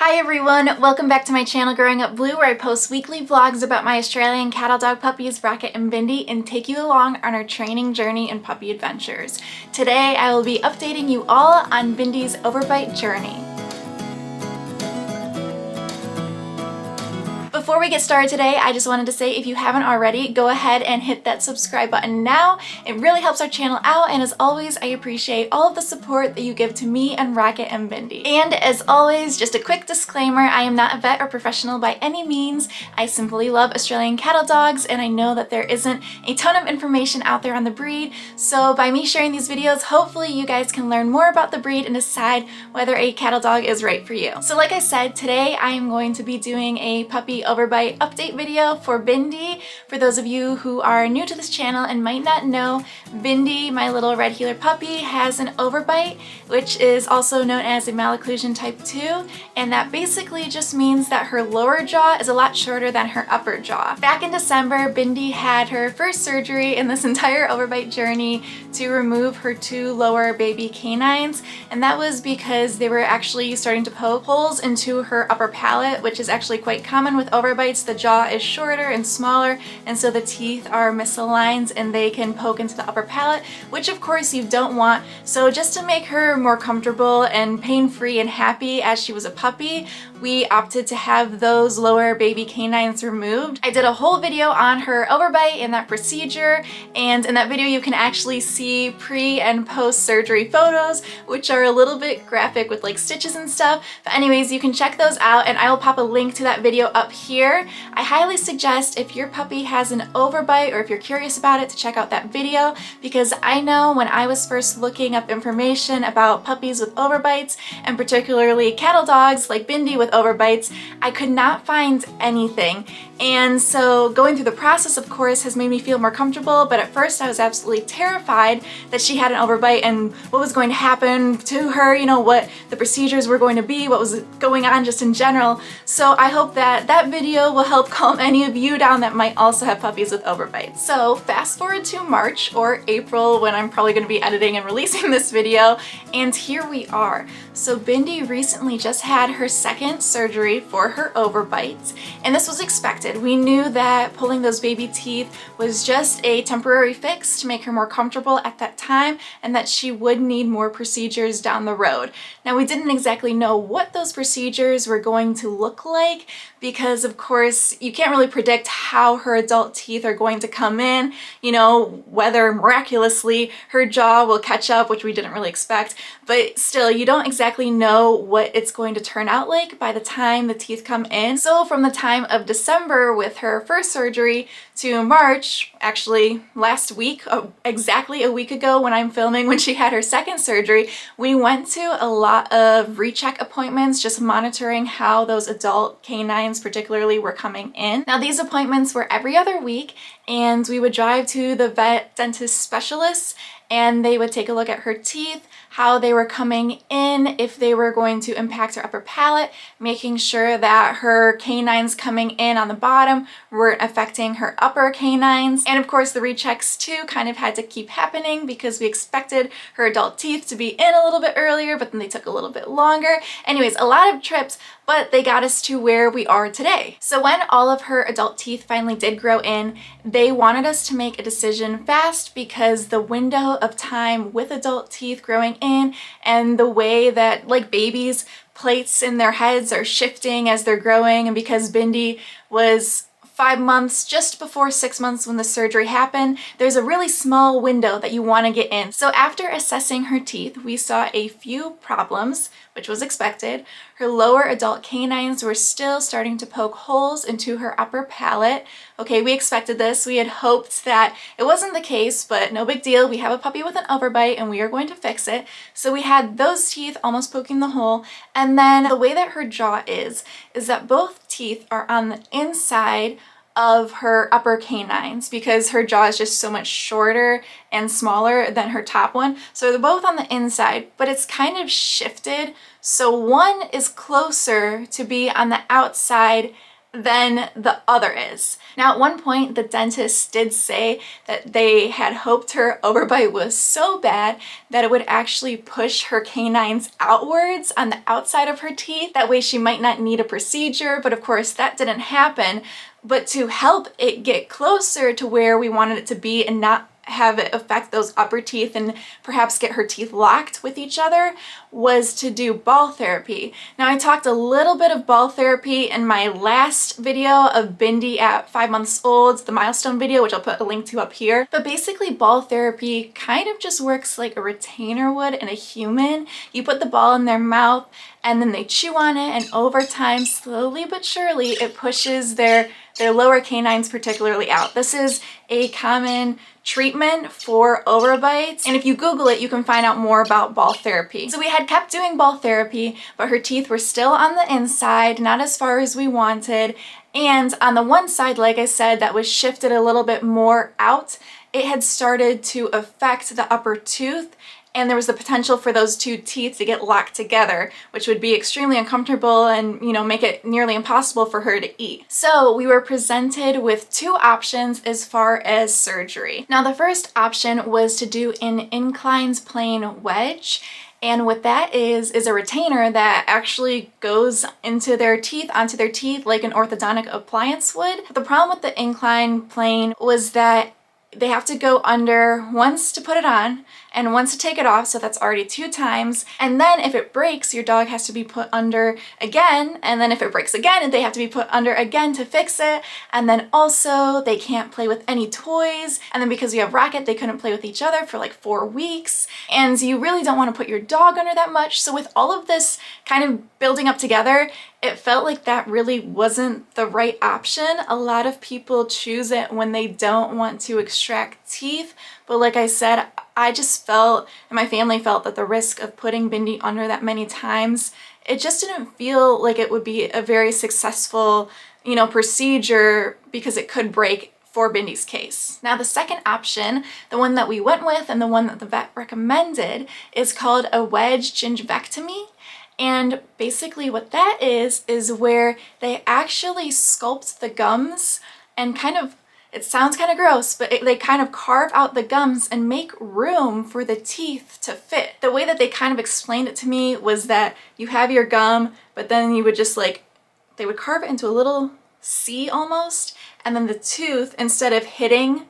Hi everyone, welcome back to my channel Growing Up Blue, where I post weekly vlogs about my Australian cattle dog puppies Rocket and Bindi and take you along on our training journey and puppy adventures. Today I will be updating you all on Bindi's Overbite journey. Before we get started today, I just wanted to say if you haven't already, go ahead and hit that subscribe button now. It really helps our channel out, and as always, I appreciate all of the support that you give to me and Rocket and Bindi. And as always, just a quick disclaimer, I am not a vet or professional by any means. I simply love Australian cattle dogs, and I know that there isn't a ton of information out there on the breed, so by me sharing these videos, hopefully you guys can learn more about the breed and decide whether a cattle dog is right for you. So like I said, today I am going to be doing a puppy Overbite update video for Bindi. For those of you who are new to this channel and might not know, Bindi, my little red heeler puppy, has an overbite, which is also known as a malocclusion type 2, and that basically just means that her lower jaw is a lot shorter than her upper jaw. Back in December, Bindi had her first surgery in this entire overbite journey to remove her two lower baby canines, and that was because they were actually starting to poke holes into her upper palate, which is actually quite common with overbites. The jaw is shorter and smaller, and so the teeth are misaligned and they can poke into the upper palate, which of course you don't want. So just to make her more comfortable and pain-free and happy as she was a puppy, we opted to have those lower baby canines removed. I did a whole video on her overbite and that procedure, and in that video you can actually see pre and post surgery photos, which are a little bit graphic with like stitches and stuff. But anyways, you can check those out, and I will pop a link to that video up here. I highly suggest if your puppy has an overbite or if you're curious about it to check out that video, because I know when I was first looking up information about puppies with overbites, and particularly cattle dogs like Bindi with overbites, I could not find anything. And so going through the process, of course, has made me feel more comfortable, but at first I was absolutely terrified that she had an overbite and what was going to happen to her, you know, what the procedures were going to be, what was going on just in general. So I hope that that video will help calm any of you down that might also have puppies with overbites. So fast forward to March or April, when I'm probably going to be editing and releasing this video, and here we are. So Bindi recently just had her second surgery for her overbites, and this was expected. We knew that pulling those baby teeth was just a temporary fix to make her more comfortable at that time, and that she would need more procedures down the road. Now, we didn't exactly know what those procedures were going to look like, because of course you can't really predict how her adult teeth are going to come in, you know, whether miraculously her jaw will catch up, which we didn't really expect, but still you don't exactly know what it's going to turn out like by the time the teeth come in. So from the time of December with her first surgery to March, actually last week, exactly a week ago when I'm filming when she had her second surgery, we went to a lot of recheck appointments, just monitoring how those adult canines particularly were coming in. Now, these appointments were every other week, and we would drive to the vet dentist specialists and they would take a look at her teeth, how they were coming in, if they were going to impact her upper palate, making sure that her canines coming in on the bottom weren't affecting her upper canines. And of course the rechecks too kind of had to keep happening because we expected her adult teeth to be in a little bit earlier, but then they took a little bit longer. Anyways, a lot of trips, but they got us to where we are today. So when all of her adult teeth finally did grow in, they wanted us to make a decision fast because the window of time with adult teeth growing in and the way that, like babies, plates in their heads are shifting as they're growing, and because Bindi was 5 months, just before 6 months when the surgery happened, there's a really small window that you want to get in. So after assessing her teeth, we saw a few problems, which was expected. Her lower adult canines were still starting to poke holes into her upper palate. Okay, we expected this. We had hoped that it wasn't the case, but no big deal. We have a puppy with an overbite and we are going to fix it. So we had those teeth almost poking the hole. And then the way that her jaw is that both teeth are on the inside of her upper canines because her jaw is just so much shorter and smaller than her top one. So they're both on the inside, but it's kind of shifted. So one is closer to be on the outside than the other is. Now, at one point, the dentist did say that they had hoped her overbite was so bad that it would actually push her canines outwards on the outside of her teeth. That way she might not need a procedure, but of course that didn't happen. But to help it get closer to where we wanted it to be and not have it affect those upper teeth and perhaps get her teeth locked with each other was to do ball therapy. Now, I talked a little bit of ball therapy in my last video of Bindi at 5 months old, the milestone video, which I'll put a link to up here. But basically, ball therapy kind of just works like a retainer would in a human. You put the ball in their mouth and then they chew on it, and over time, slowly but surely, it pushes their lower canines particularly out. This is a common treatment for overbites, and if you Google it, you can find out more about ball therapy. So we had kept doing ball therapy, but her teeth were still on the inside, not as far as we wanted, and on the one side, like I said, that was shifted a little bit more out, it had started to affect the upper tooth, and there was the potential for those two teeth to get locked together, which would be extremely uncomfortable and, make it nearly impossible for her to eat. So we were presented with two options as far as surgery. Now, the first option was to do an inclines plane wedge. And what that is a retainer that actually goes into their teeth, onto their teeth, like an orthodontic appliance would. The problem with the incline plane was that they have to go under once to put it on and once to take it off, so that's already 2 times. And then if it breaks, your dog has to be put under again, and then if it breaks again, they have to be put under again to fix it. And then also they can't play with any toys. And then because we have Rocket, they couldn't play with each other for like 4 weeks. And you really don't want to put your dog under that much. So with all of this kind of building up together, it felt like that really wasn't the right option. A lot of people choose it when they don't want to extract teeth. But like I said, I just felt, and my family felt, that the risk of putting Bindi under that many times, it just didn't feel like it would be a very successful, procedure, because it could break for Bindi's case. Now, the second option, the one that we went with and the one that the vet recommended, is called a Wedge Gingivectomy. And basically what that is where they actually sculpt the gums and it sounds kind of gross, but they kind of carve out the gums and make room for the teeth to fit. The way that they kind of explained it to me was that you have your gum, but then you would just they would carve it into a little C almost, and then the tooth, instead of hitting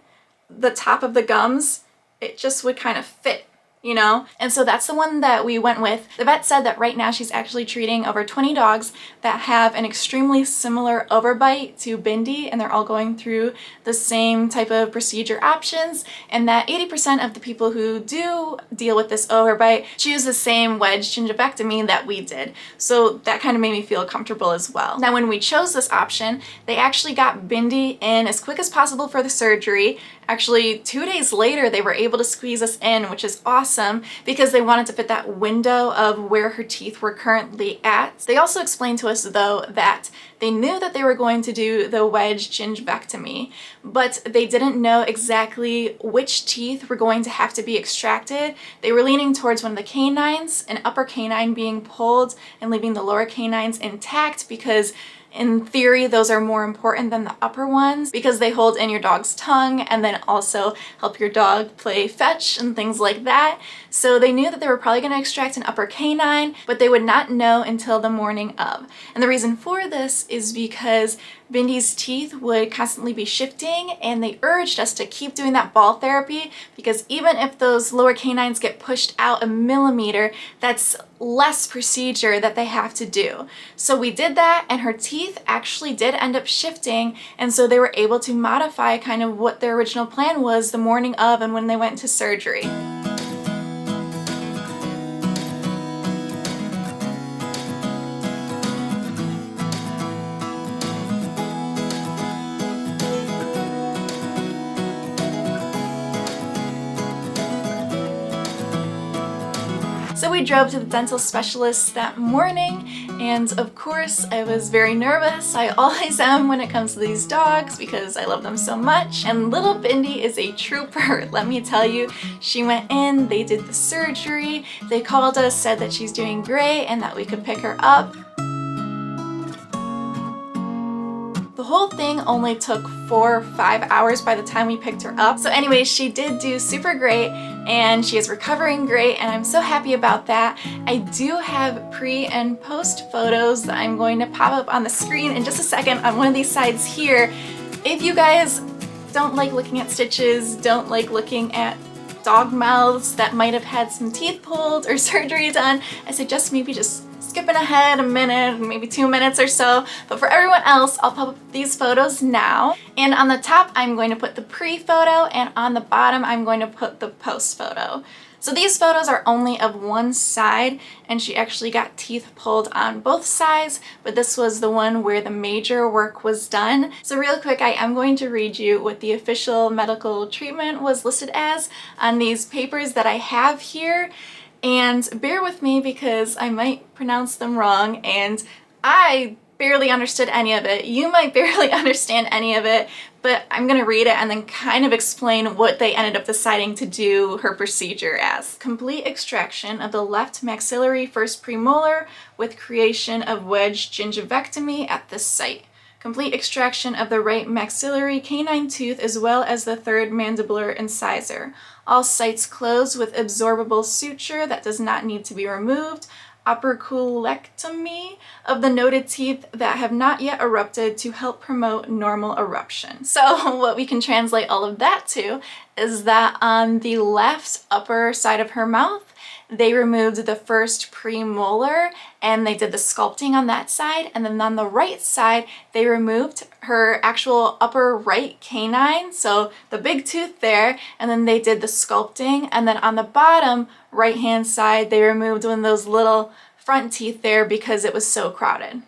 the top of the gums, it just would kind of fit. And so that's the one that we went with. The vet said that right now she's actually treating over 20 dogs that have an extremely similar overbite to Bindi, and they're all going through the same type of procedure options, and that 80% of the people who do deal with this overbite choose the same wedge gingivectomy that we did. So that kind of made me feel comfortable as well. Now, when we chose this option, they actually got Bindi in as quick as possible for the surgery. Actually, 2 days later, they were able to squeeze us in, which is awesome because they wanted to fit that window of where her teeth were currently at. They also explained to us, though, that they knew that they were going to do the wedge gingivectomy, but they didn't know exactly which teeth were going to have to be extracted. They were leaning towards one of the canines, an upper canine being pulled and leaving the lower canines intact, because in theory, those are more important than the upper ones because they hold in your dog's tongue and then also help your dog play fetch and things like that. So they knew that they were probably going to extract an upper canine, but they would not know until the morning of. And the reason for this is because Bindi's teeth would constantly be shifting, and they urged us to keep doing that ball therapy because even if those lower canines get pushed out a millimeter, that's less procedure that they have to do. So we did that, and her teeth actually did end up shifting, and so they were able to modify kind of what their original plan was the morning of and when they went to surgery. So we drove to the dental specialist that morning, and of course I was very nervous. I always am when it comes to these dogs because I love them so much. And little Bindi is a trooper, let me tell you. She went in, they did the surgery, they called us, said that she's doing great and that we could pick her up. The whole thing only took 4 or 5 hours by the time we picked her up. So anyways, she did do super great and she is recovering great, and I'm so happy about that. I do have pre and post photos that I'm going to pop up on the screen in just a second on one of these sides here. If you guys don't like looking at stitches, don't like looking at dog mouths that might have had some teeth pulled or surgery done, I suggest maybe just skipping ahead a minute, maybe 2 minutes or so. But for everyone else, I'll pop up these photos now. And on the top, I'm going to put the pre-photo, and on the bottom, I'm going to put the post photo. So these photos are only of one side, and she actually got teeth pulled on both sides, but this was the one where the major work was done. So real quick, I am going to read you what the official medical treatment was listed as on these papers that I have here. And bear with me because I might pronounce them wrong, and I barely understood any of it. You might barely understand any of it, but I'm gonna read it and then kind of explain what they ended up deciding to do her procedure as. Complete extraction of the left maxillary first premolar with creation of wedge gingivectomy at this site. Complete extraction of the right maxillary canine tooth as well as the third mandibular incisor. All sites closed with absorbable suture that does not need to be removed. Operculectomy of the noted teeth that have not yet erupted to help promote normal eruption. So what we can translate all of that to is that on the left upper side of her mouth, they removed the first premolar and they did the sculpting on that side, and then on the right side they removed her actual upper right canine, so the big tooth there, and then they did the sculpting, and then on the bottom right hand side they removed one of those little front teeth there because it was so crowded.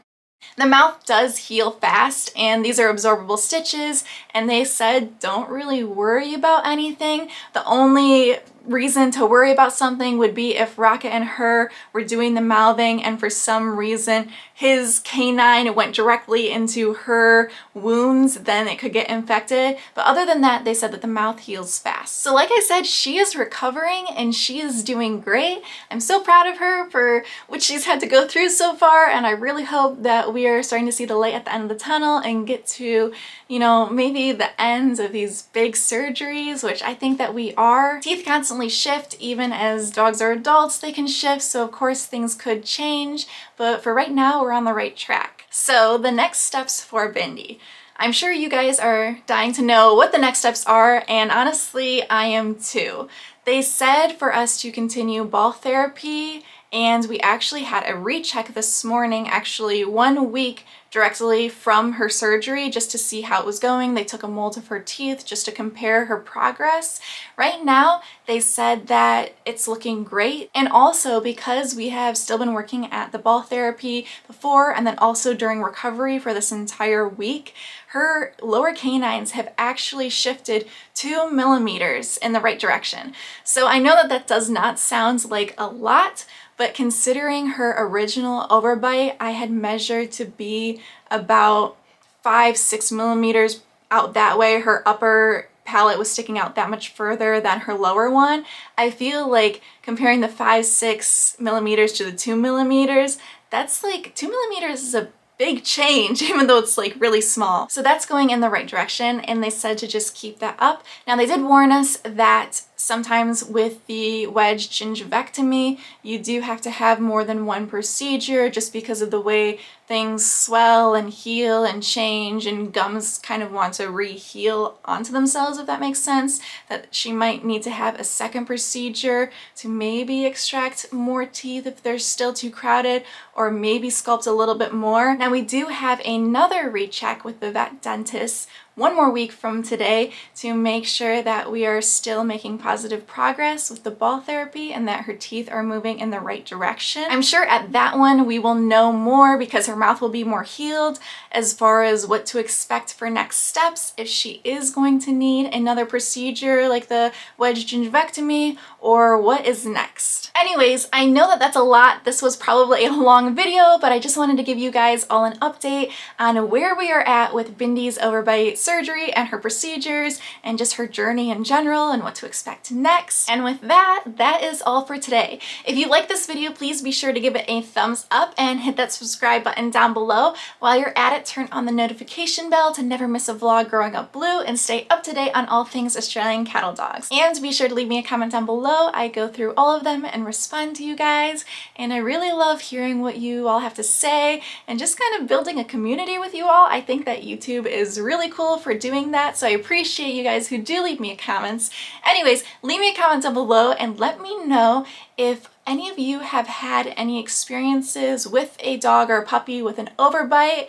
The mouth does heal fast, and these are absorbable stitches, and they said don't really worry about anything. The only reason to worry about something would be if Rocket and her were doing the mouthing and for some reason his canine went directly into her wounds, then it could get infected. But other than that, they said that the mouth heals fast. So like I said, she is recovering and she is doing great. I'm so proud of her for what she's had to go through so far, and I really hope that we are starting to see the light at the end of the tunnel and get to, you know, maybe the ends of these big surgeries, which I think that we are. Teeth constantly shift. Even as dogs are adults, they can shift, so of course things could change, but for right now we're on the right track. So the next steps for Bindi. I'm sure you guys are dying to know what the next steps are, and honestly I am too. They said for us to continue ball therapy, and we actually had a recheck this morning, actually 1 week directly from her surgery, just to see how it was going. They took a mold of her teeth just to compare her progress. Right now, they said that it's looking great. And also because we have still been working at the ball therapy before and then also during recovery for this entire week, her lower canines have actually shifted 2 millimeters in the right direction. So I know that that does not sound like a lot, but considering her original overbite, I had measured to be about 5-6 millimeters out that way. Her upper palate was sticking out that much further than her lower one. I feel like comparing the 5-6 millimeters to the 2 millimeters, that's like 2 millimeters is a big change, even though it's like really small. So that's going in the right direction, and they said to just keep that up. Now they did warn us that sometimes with the wedge gingivectomy, you do have to have more than one procedure just because of the way things swell and heal and change, and gums kind of want to re-heal onto themselves, if that makes sense. That she might need to have a second procedure to maybe extract more teeth if they're still too crowded, or maybe sculpt a little bit more. Now we do have another recheck with the vet dentist 1 more week from today to make sure that we are still making positive progress with the ball therapy and that her teeth are moving in the right direction. I'm sure at that one we will know more because her mouth will be more healed as far as what to expect for next steps, if she is going to need another procedure like the wedge gingivectomy, or what is next. Anyways, I know that that's a lot. This was probably a long video, but I just wanted to give you guys all an update on where we are at with Bindi's overbite surgery and her procedures and just her journey in general and what to expect next. And with that, that is all for today. If you like this video, please be sure to give it a thumbs up and hit that subscribe button down below. While you're at it, turn on the notification bell to never miss a vlog growing up blue and stay up to date on all things Australian cattle dogs. And be sure to leave me a comment down below. I go through all of them and respond to you guys, and I really love hearing what you all have to say and just kind of building a community with you all. I think that YouTube is really cool for doing that, so I appreciate you guys who do leave me comments. Anyways, leave me a comment down below and let me know if any of you have had any experiences with a dog or a puppy with an overbite,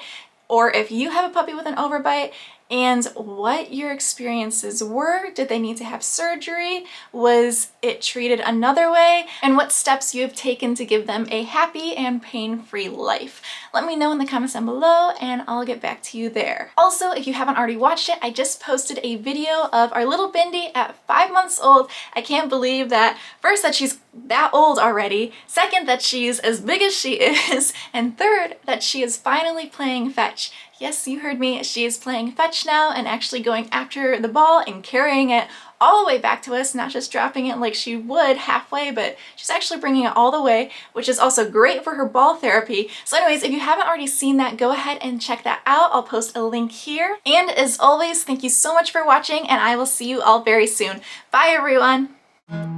or if you have a puppy with an overbite, and what your experiences were. Did they need to have surgery? Was it treated another way? And what steps you have taken to give them a happy and pain-free life. Let me know in the comments down below and I'll get back to you there. Also, if you haven't already watched it, I just posted a video of our little Bindi at 5 months old. I can't believe that, first, that she's that old already, second, that she's as big as she is, and third, that she is finally playing fetch. Yes, you heard me, she is playing fetch now and actually going after the ball and carrying it all the way back to us, not just dropping it like she would halfway, but she's actually bringing it all the way, which is also great for her ball therapy. So anyways, if you haven't already seen that, go ahead and check that out. I'll post a link here. And as always, thank you so much for watching, and I will see you all very soon. Bye, everyone!